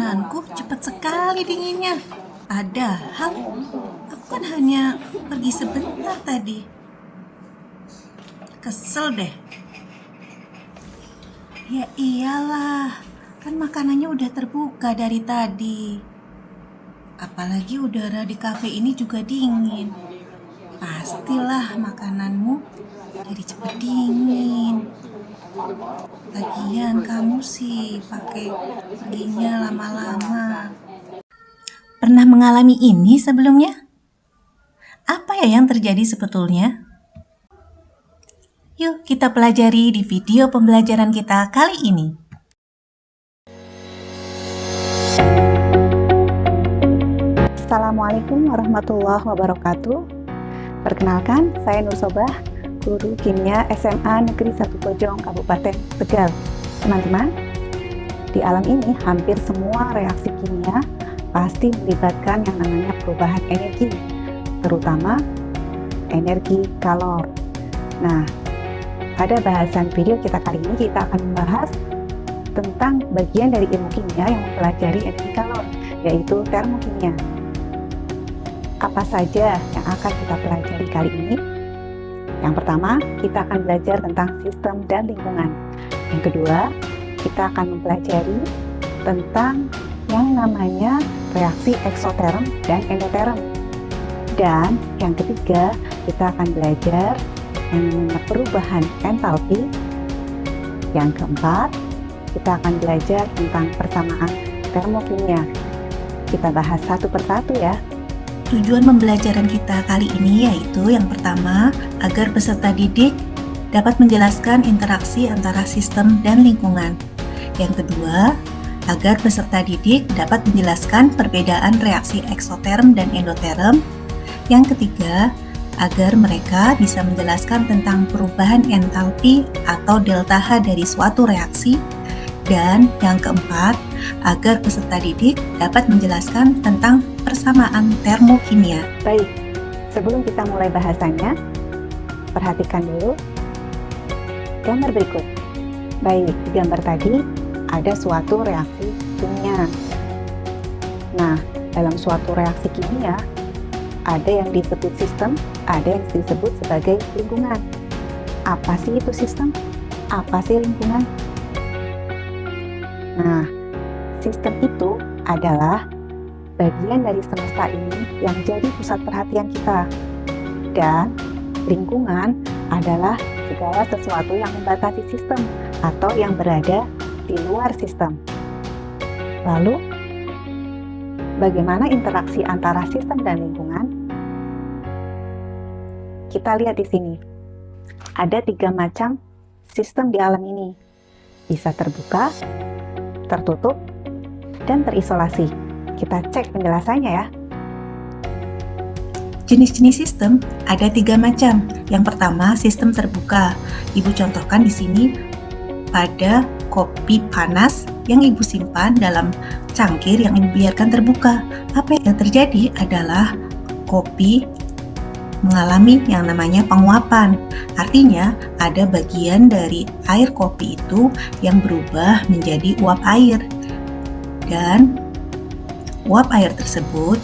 makananku cepat sekali dinginnya. Padahal aku kan hanya pergi sebentar tadi. Kesel deh. Ya iyalah, kan makanannya udah terbuka dari tadi. Apalagi udara di kafe ini juga dingin. Pastilah makananmu jadi cepet dingin. Lagian kamu sih pakai perginya lama-lama. Pernah mengalami ini sebelumnya? Apa ya yang terjadi sebetulnya? Yuk kita pelajari di video pembelajaran kita kali ini. Assalamualaikum warahmatullahi wabarakatuh. Perkenalkan, saya Nur Sobah, guru kimia SMA Negeri 1 Bojong, Kabupaten Tegal. Teman-teman, di alam ini hampir semua reaksi kimia pasti melibatkan yang namanya perubahan energi, terutama energi kalor. Nah, pada bahasan video kita kali ini kita akan membahas tentang bagian dari ilmu kimia yang mempelajari energi kalor, yaitu termokimia. Apa saja yang akan kita pelajari kali ini? Yang pertama, kita akan belajar tentang sistem dan lingkungan. Yang kedua, kita akan mempelajari tentang yang namanya reaksi eksoterm dan endoterm. Dan yang ketiga, kita akan belajar yang namanya perubahan entalpi. Yang keempat, kita akan belajar tentang persamaan termokimia. Kita bahas satu persatu ya. Tujuan pembelajaran kita kali ini yaitu yang pertama, agar peserta didik dapat menjelaskan interaksi antara sistem dan lingkungan. Yang kedua, agar peserta didik dapat menjelaskan perbedaan reaksi eksoterm dan endoterm. Yang ketiga, agar mereka bisa menjelaskan tentang perubahan entalpi atau delta H dari suatu reaksi. Dan yang keempat, agar peserta didik dapat menjelaskan tentang persamaan termokimia. Baik, sebelum kita mulai bahasannya, perhatikan dulu gambar berikut. Baik, di gambar tadi ada suatu reaksi kimia. Nah, dalam suatu reaksi kimia, ada yang disebut sistem, ada yang disebut sebagai lingkungan. Apa sih itu sistem? Apa sih lingkungan? Nah, sistem itu adalah bagian dari semesta ini yang jadi pusat perhatian kita. Dan lingkungan adalah segala sesuatu yang membatasi sistem atau yang berada di luar sistem. Lalu, bagaimana interaksi antara sistem dan lingkungan? Kita lihat di sini. Ada 3 macam sistem di alam ini. Bisa terbuka, tertutup, dan terisolasi. Kita cek penjelasannya ya. Jenis-jenis sistem ada 3 macam. Yang pertama, sistem terbuka. Ibu contohkan di sini pada kopi panas yang ibu simpan dalam cangkir yang ibu biarkan terbuka. Apa yang terjadi adalah kopi mengalami yang namanya penguapan. Artinya, ada bagian dari air kopi itu yang berubah menjadi uap air. Dan uap air tersebut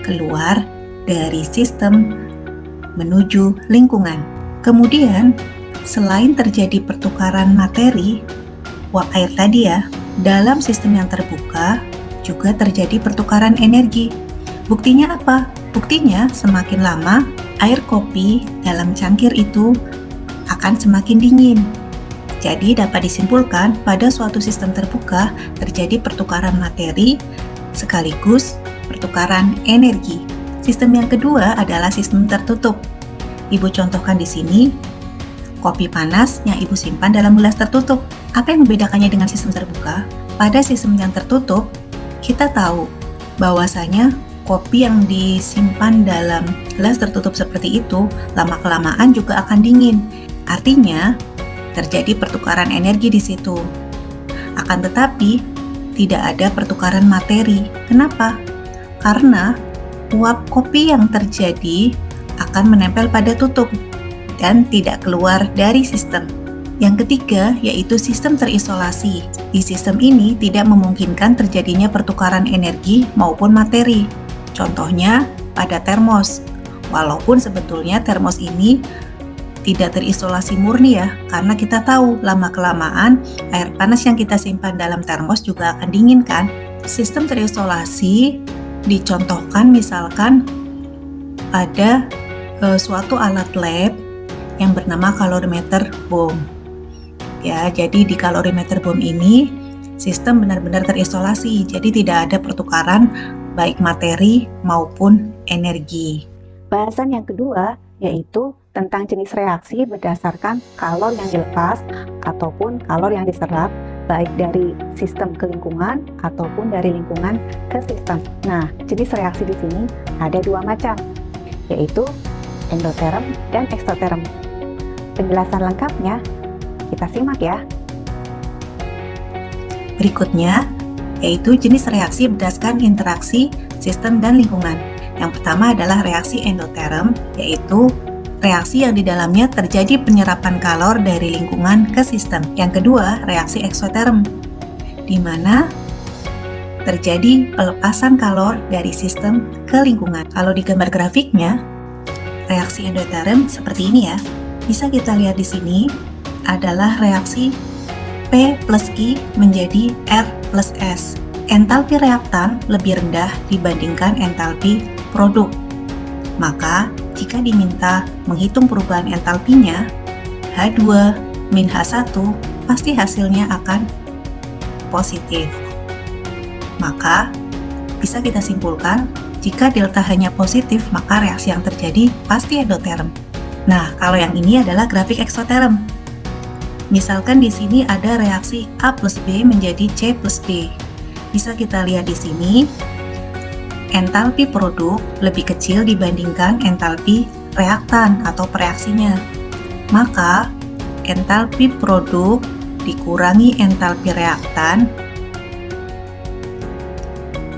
keluar dari sistem menuju lingkungan. Kemudian, selain terjadi pertukaran materi, uap air tadi ya, dalam sistem yang terbuka juga terjadi pertukaran energi. Buktinya apa? Buktinya semakin lama air kopi dalam cangkir itu akan semakin dingin. Jadi dapat disimpulkan pada suatu sistem terbuka terjadi pertukaran materi sekaligus pertukaran energi. Sistem yang kedua adalah sistem tertutup. Ibu contohkan di sini kopi panas yang ibu simpan dalam gelas tertutup. Apa yang membedakannya dengan sistem terbuka? Pada sistem yang tertutup, kita tahu bahwasanya kopi yang disimpan dalam gelas tertutup seperti itu lama-kelamaan juga akan dingin. Artinya, terjadi pertukaran energi di situ. Akan tetapi, tidak ada pertukaran materi. Kenapa? Karena uap kopi yang terjadi akan menempel pada tutup dan tidak keluar dari sistem. Yang ketiga yaitu sistem terisolasi. Di sistem ini tidak memungkinkan terjadinya pertukaran energi maupun materi. Contohnya pada termos. Walaupun sebetulnya termos ini tidak terisolasi murni ya, karena kita tahu lama-kelamaan air panas yang kita simpan dalam termos juga akan dingin kan. Sistem terisolasi dicontohkan misalkan pada suatu alat lab yang bernama calorimeter bomb. Ya, jadi di calorimeter bomb ini sistem benar-benar terisolasi, jadi tidak ada pertukaran baik materi maupun energi. Bahasan yang kedua yaitu tentang jenis reaksi berdasarkan kalor yang dilepas ataupun kalor yang diserap baik dari sistem ke lingkungan ataupun dari lingkungan ke sistem. Nah, jenis reaksi di sini ada dua macam, yaitu endoterm dan eksoterm. Penjelasan lengkapnya kita simak ya. Berikutnya, yaitu jenis reaksi berdasarkan interaksi sistem dan lingkungan. Yang pertama adalah reaksi endoterm, yaitu reaksi yang di dalamnya terjadi penyerapan kalor dari lingkungan ke sistem. Yang kedua, reaksi eksoterm, di mana terjadi pelepasan kalor dari sistem ke lingkungan. Kalau di gambar grafiknya, reaksi endoterm seperti ini ya. Bisa kita lihat di sini adalah reaksi P plus I menjadi R plus S. Entalpi reaktan lebih rendah dibandingkan entalpi produk. Maka, jika diminta menghitung perubahan entalpinya, H2 min H1 pasti hasilnya akan positif. Maka, bisa kita simpulkan, jika delta hanya positif, maka reaksi yang terjadi pasti endoterm. Nah, kalau yang ini adalah grafik eksoterm. Misalkan di sini ada reaksi A plus B menjadi C plus D. Bisa kita lihat di sini, entalpi produk lebih kecil dibandingkan entalpi reaktan atau pereaksinya. Maka, entalpi produk dikurangi entalpi reaktan,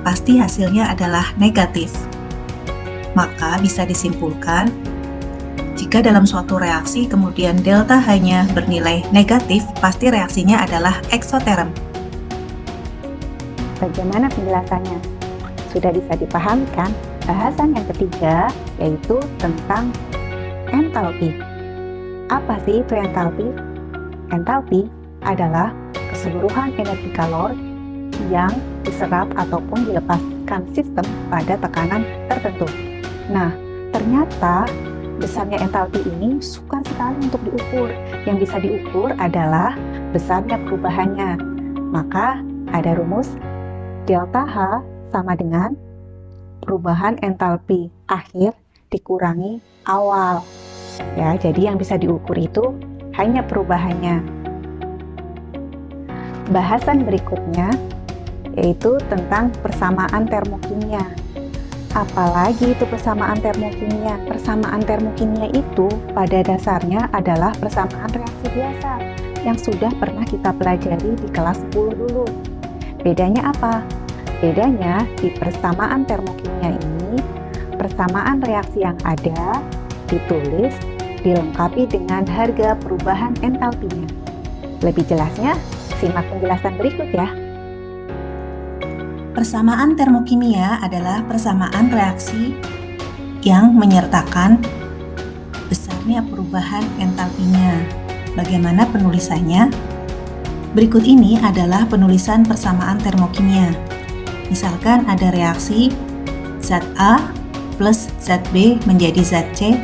pasti hasilnya adalah negatif. Maka bisa disimpulkan, jika dalam suatu reaksi kemudian delta hanya bernilai negatif, pasti reaksinya adalah eksoterm. Bagaimana penjelasannya? Sudah bisa dipahami kan? Bahasan yang ketiga yaitu tentang entalpi. Apa sih itu entalpi? Entalpi adalah keseluruhan energi kalor yang diserap ataupun dilepaskan sistem pada tekanan tertentu. Nah, ternyata besarnya entalpi ini sukar sekali untuk diukur. Yang bisa diukur adalah besarnya perubahannya. Maka ada rumus delta H sama dengan perubahan entalpi akhir dikurangi awal. Ya, jadi yang bisa diukur itu hanya perubahannya. Bahasan berikutnya yaitu tentang persamaan termokimia. Apalagi itu persamaan termokimia? Persamaan termokimia itu pada dasarnya adalah persamaan reaksi biasa yang sudah pernah kita pelajari di kelas 10 dulu. Bedanya apa? Bedanya di persamaan termokimia ini, persamaan reaksi yang ada ditulis dilengkapi dengan harga perubahan entalpinya. Lebih jelasnya, simak penjelasan berikut ya. Persamaan termokimia adalah persamaan reaksi yang menyertakan besarnya perubahan entalpinya. Bagaimana penulisannya? Berikut ini adalah penulisan persamaan termokimia. Misalkan ada reaksi zat A plus zat B menjadi zat C,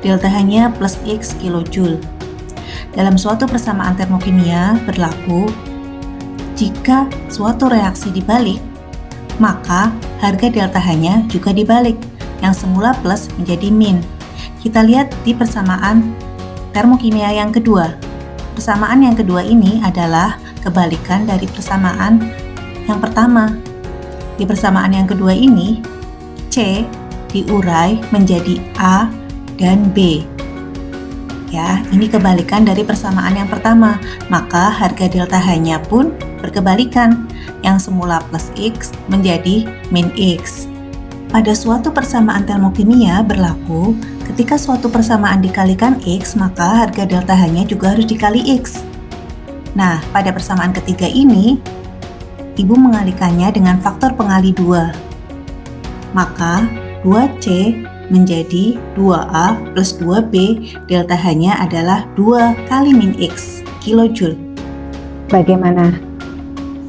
delta-nya plus X kilojoule. Dalam suatu persamaan termokimia berlaku, jika suatu reaksi dibalik, maka harga delta-nya juga dibalik, yang semula plus menjadi min. Kita lihat di persamaan termokimia yang kedua. Persamaan yang kedua ini adalah kebalikan dari persamaan yang pertama. Di persamaan yang kedua ini, C diurai menjadi A dan B. Ya, ini kebalikan dari persamaan yang pertama, maka harga delta-nya pun berkebalikan, yang semula plus X menjadi min X. Pada suatu persamaan termokimia berlaku, ketika suatu persamaan dikalikan X, maka harga delta-nya juga harus dikali X. Nah, pada persamaan ketiga ini, Ibu mengalihkannya dengan faktor pengali 2. Maka 2C menjadi 2A plus 2B, delta H-nya adalah 2 kali min X, kilojoule. Bagaimana?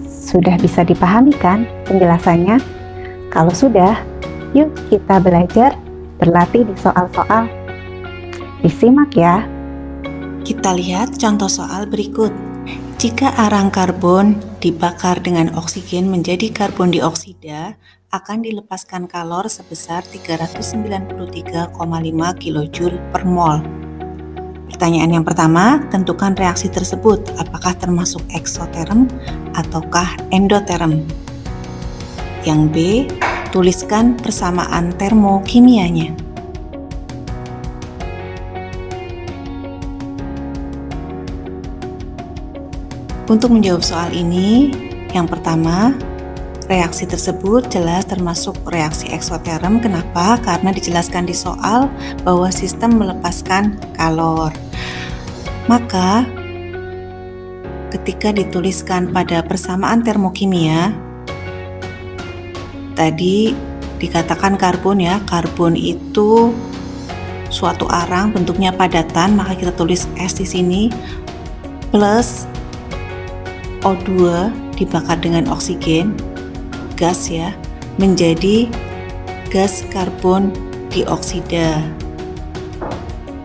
Sudah bisa dipahami kan penjelasannya? Kalau sudah, yuk kita belajar berlatih di soal-soal. Disimak ya. Kita lihat contoh soal berikut. Jika arang karbon dibakar dengan oksigen menjadi karbon dioksida, akan dilepaskan kalor sebesar 393,5 kJ per mol. Pertanyaan yang pertama, tentukan reaksi tersebut, apakah termasuk eksoterm ataukah endoterm? Yang B, tuliskan persamaan termokimianya. Untuk menjawab soal ini, yang pertama, reaksi tersebut jelas termasuk reaksi eksoterm. Kenapa? Karena dijelaskan di soal bahwa sistem melepaskan kalor. Maka, ketika dituliskan pada persamaan termokimia, tadi dikatakan karbon ya, karbon itu suatu arang bentuknya padatan, maka kita tulis S di sini, plus O2 dibakar dengan oksigen, gas ya, menjadi gas karbon dioksida.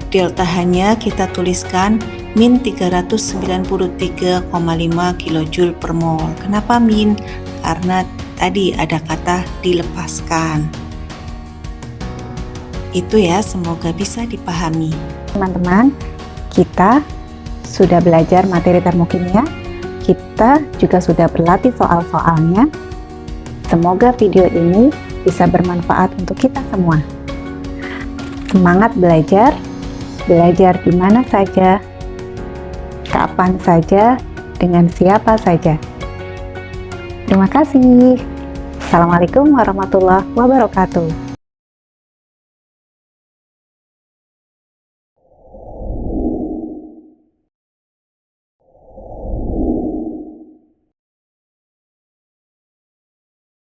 Delta H-nya kita tuliskan min 393,5 kJ per mol. Kenapa min? Karena tadi ada kata dilepaskan. Itu ya, semoga bisa dipahami. Teman-teman, kita sudah belajar materi termokimia. Kita juga sudah berlatih soal-soalnya. Semoga video ini bisa bermanfaat untuk kita semua. Semangat belajar di mana saja, kapan saja, dengan siapa saja. Terima kasih. Assalamualaikum warahmatullahi wabarakatuh.